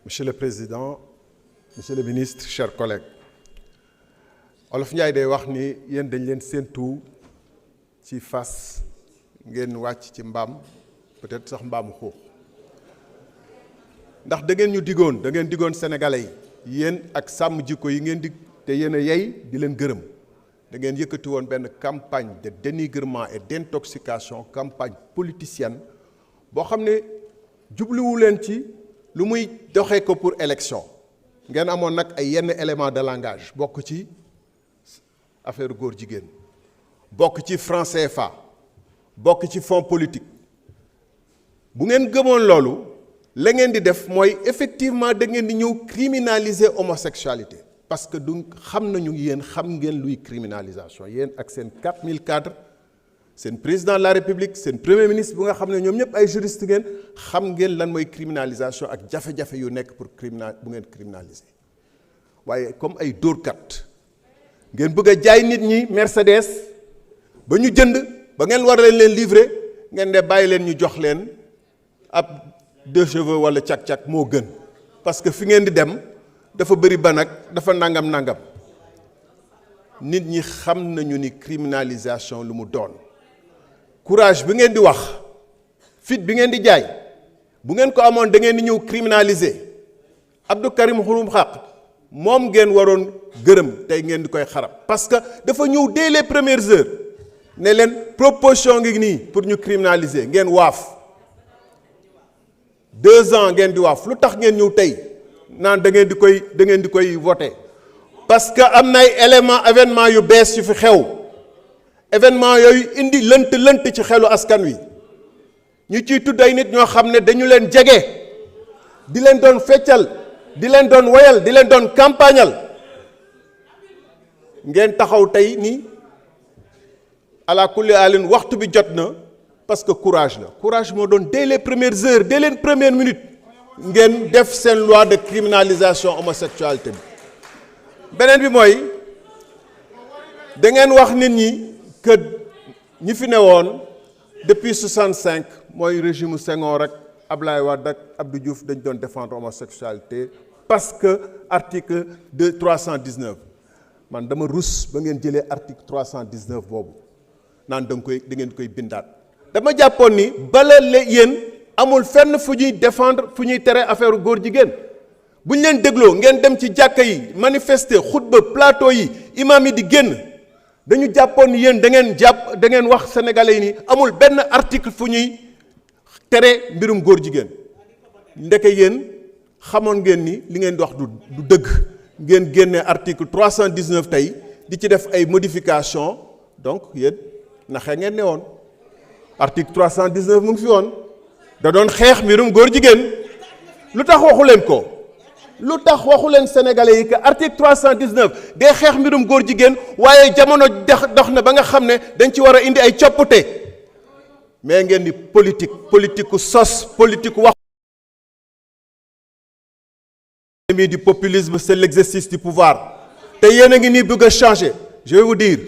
Monsieur le Président, Monsieur le Ministre, chers collègues, Olof Ndiaye day wax ni yéen dañ leen séentu ci fas ngeen wàcc ci mbaam peut-être sax mbaamu xuux ndax da ngeen ñu digoon da ngeen digoon sénégalais yi yéen ak sàmm jikko yi ngeen dig te yéen a yey di leen gërëm da ngeen yëkkati woon benn campagne de dénigrement et d'intoxication campagne politicienne boo xam ne jubluwu leen ci lu muy doxee ko pour élection ngeen amoon nag ay yenn éléments de langage bokk ci affaire góor jigéen bokk ci franc CFA bokk ci fonds politique bu ngeen gëmoon loolu la ngeen di def mooy effectivement da ngeen di ñëw criminaliser homosexualité parce que du xam nañu yéen xam ngeen luy criminalisation yéen ak seen 4000 cadres seen président de la république seen premier ministre bu nga xam ne ñoom ñëpp ay juriste ngeen xam ngeen lan mooy criminalisation ak jafe-jafe yu nekk pour bu ngeen criminaliser waaye comme ay dóorkat ngeen bëgg a jaay nit ñi Mercedes ba ñu jënd ba ngeen war leen livrer ngeen de bàyyi leen ñu jox leen ab 2 chevaux wala cak-cak moo gën parce que fi ngeen di dem dafa bëri ba nag dafa nangam nit ñi xam nañu ni criminalisation lu mu doon courage bi ngeen di wax fit bi ngeen di jaay bu ngeen ko amoon da ngeen di ñëw criminaliser Abdou Karim Xurum Xaq moom ngeen waroon gërëm tey ngeen di koy xarab parce que dafa ñëw dès les premières heures ne leen proposition ngi nii pour ñu criminaliser ngeen waaf 2 ans ngeen di waaf lu tax ngeen ñëw tey naan da ngeen di koy voter parce que am na ay événement yu bees yu fi xew événement yooyu indi lënt ci xelu askan wi ñu ciy tudd ay nit ñoo xam ne dañu leen jege di leen doon feccal di leen doon woyal di leen doon campagnal ngeen taxaw tey ni ala kulli alin waxtu bi jot na parce que courage moo doon dès les premières heures dès les premières minutes ngeen def seen loi de criminalisation homosexualité bi beneen bi mooy da ngeen wax nit ñi que ñi fi ne woon depuis 65 mooy régime Senghor rek Ablaye Wade ak Abdou Diouf dañ doon défendre homosexualité parce que article 319 man dama rus ba ngeen jëlee article 319 boobu naan da ngeen koy bindaat dama jàppoon ni bala yéen amul fenn fu ñuy défendre fu ñuy tere affaire góor jigéen bu ñu leen dégloo ngeen dem ci jàkka yi manifester xutba plateau yi imam yi di génn dañu jàppoon ni yéen da ngeen wax sénégalais yi ni amul benn article fu ñuy tere mbirum góor jigéen ndeke yéen xamoon ngeen ni li ngeen di wax du dëgg ngeen génne article 319 tey di ci def ay modification donc yéen naxee ngeen ne woon article 319 mu ngi fi woon da doon xeex mbirum góor jigéen lu tax waxu leen ko lu tax waxu leen sénégalais yi que article 319 day xeex mbirum góor jigéen waaye jamono dox na ba nga xam ne dañ ci war a indi ay coppite mais ngeen di politique ku sos politique ku wax du populisme c'est l'exercice du pouvoir te yéen a ngi nii bëgg a changer je vais vous dire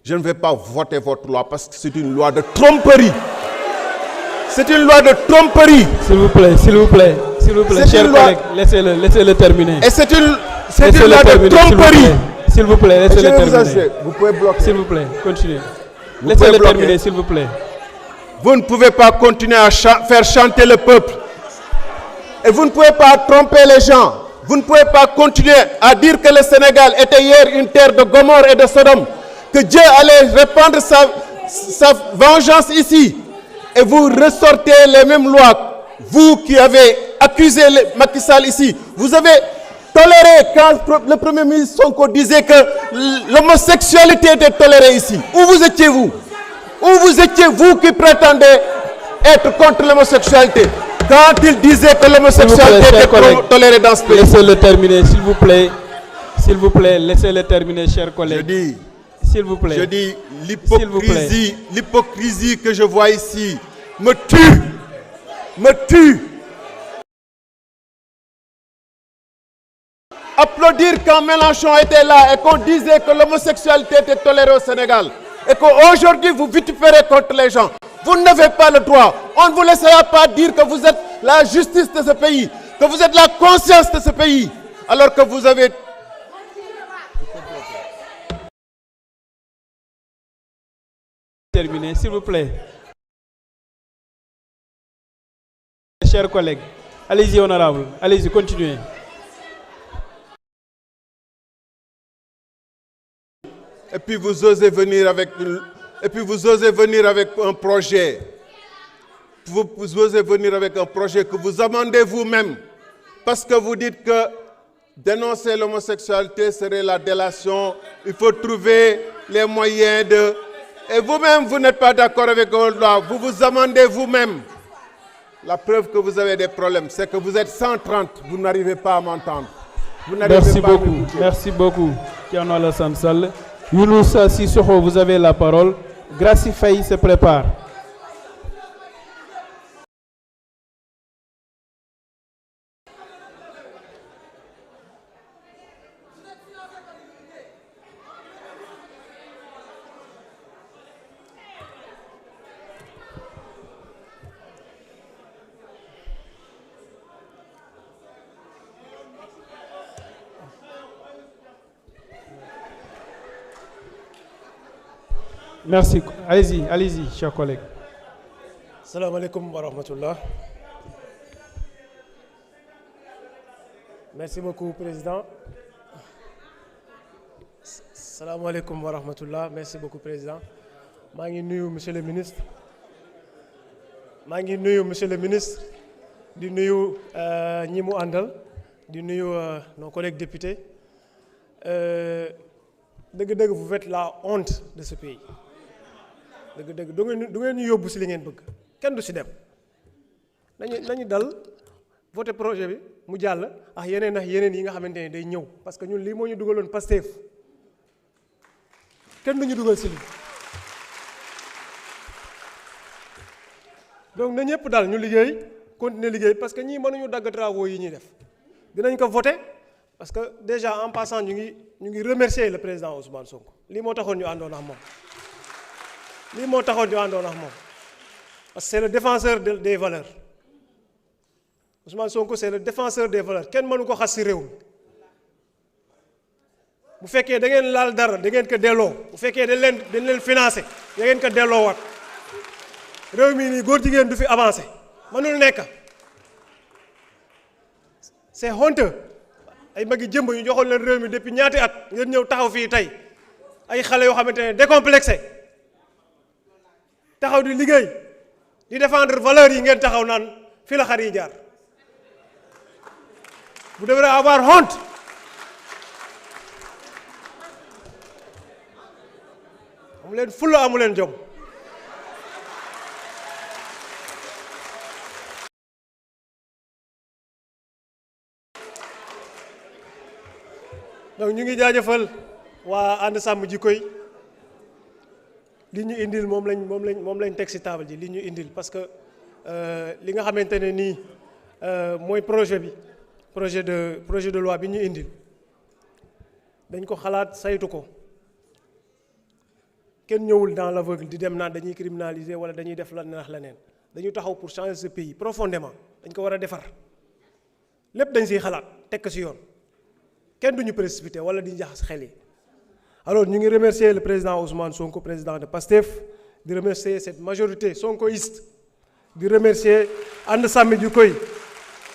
je ne vais pas voter votre loi parce que c'est une loi de tromperie. C'est une loi de tromperie. S'il vous plaît, chers collègues, laissez-le terminer. Et c'est une loi de tromperie. S'il vous plaît, laissez-le terminer. Vous pouvez bloquer. S'il vous plaît, continuez. Laissez-le terminer, s'il vous plaît. Vous ne pouvez pas continuer à faire chanter le peuple. Et vous ne pouvez pas tromper les gens. Vous ne pouvez pas continuer à dire que le Sénégal était hier une terre de Gomorrhe et de Sodome, que Dieu allait répandre sa vengeance ici. Et vous ressortez les mêmes lois. Vous qui avez accusé Macky Sall ici, vous avez toléré quand le Premier ministre Sonko disait que l'homosexualité était tolérée ici. Où vous étiez vous? Où vous étiez vous qui prétendez être contre l'homosexualité? Quand il disait que l'homosexualité était tolérée dans ce pays. Laissez-le terminer, s'il vous plaît. S'il vous plaît, laissez-le terminer, chers collègues. S'il vous plaît. Je dis, l'hypocrisie que je vois ici me tue. Applaudir quand Mélenchon était là et qu'on disait que l'homosexualité était tolérée au Sénégal et qu'aujourd'hui vous vitupérez contre les gens. Vous n'avez pas le droit. On ne vous laissera pas dire que vous êtes la justice de ce pays. que vous êtes la conscience de ce pays, alors que vous avez... Terminé, s'il vous plaît. Chers collègues, allez-y, honorable, allez-y, continuez. Et puis vous osez venir avec un projet. Vous osez venir avec un projet que vous amendez vous-même. Parce que vous dites que dénoncer l'homosexualité serait la délation. Il faut trouver les moyens de... Et vous-même, vous n'êtes pas d'accord avec la loi. Vous vous amendez vous-même. La preuve que vous avez des problèmes, c'est que vous êtes 130. Vous n'arrivez pas à m'entendre. Merci beaucoup. Merci beaucoup. Thierno Alassane Sall. Younoussa Sissoko, vous avez la parole. Gracie Faye se prépare. Merci. Allez-y, allez-y, chers collègues. Salam alaikum wa rahmatullah. Merci beaucoup, Président. Salam alaikum wa rahmatullah. Merci beaucoup, Président. maa ngi nuyu monsieur le ministre. di nuyu ñi mu àndal, di nuyu nos collègues députés. Dëgg-dëgg, vous faites la honte de ce pays. dëgg-dëgg du ngeen ñu yóbbu si li ngeen bëgg kenn du si dem nañu dal voté projet bi mu jàll ak yeneen yi nga xamante ne day ñëw parce que ñun lii moo ñu dugaloon Pastef kenn du ñu dugal si lii donc na ñëpp dal ñu liggéey continuer liggéey parce que ñii mënuñu dagg travaux yi ñuy def dinañ ko voté parce que déjà en passant ñu ngi remercier le président Ousmane Sonko lii moo taxoon ñu àndoon ak moom. Parce que c'est le défenseur des valeurs. Ousmane Sonko c'est le défenseur des valeurs. Kenn mënu ko xas ci réew mi bu fekkee da ngeen laal dara da ngeen ko delloo bu fekkee dañ leen financé da ngeen ko delloowaat réew mi nii góor jigéen du fi avancé mënul nekk c'est honteux ay magi jëmb ñu joxoon leen réew mi depuis ñaati at ngeen ñëw taxaw fii tey ay xale yoo xamante ne décomplexé taxaw di liggéey di défendre valeurs yi ngeen taxaw naan fi la xar yi jaar vous devrez avoir honte amu leen fulla amu leen jom donc ñu ngi jaajëfal waa ànd sàmm jikko yi li ñu indil moom lañ teg ci table ji li ñu indil parce que li nga xamante ne nii mooy projet de loi bi ñu indil dañ ko xalaat saytu ko kenn ñëwul dans l'aveugle di dem naan dañuy criminaliser wala dañuy def leneen dañu taxaw pour changer ce pays profondément dañ ko war a defar lépp dañ ciy xalaat teg ko ci yoon kenn duñu précipité wala di jaxas xel yi. Alors ñu ngi remercier le président Ousmane Sonko, président de PASTEF, di remercier cette majorité sonkoïste, di remercier ànd sàmm jikko yi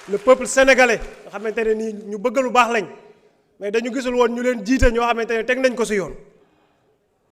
le peuple sénégalais nga xamante ne nii ñu bëgg lu baax lañ mais dañu gisul woon ñu leen jiite ñoo xamante ne teg nañ ko ci yoon.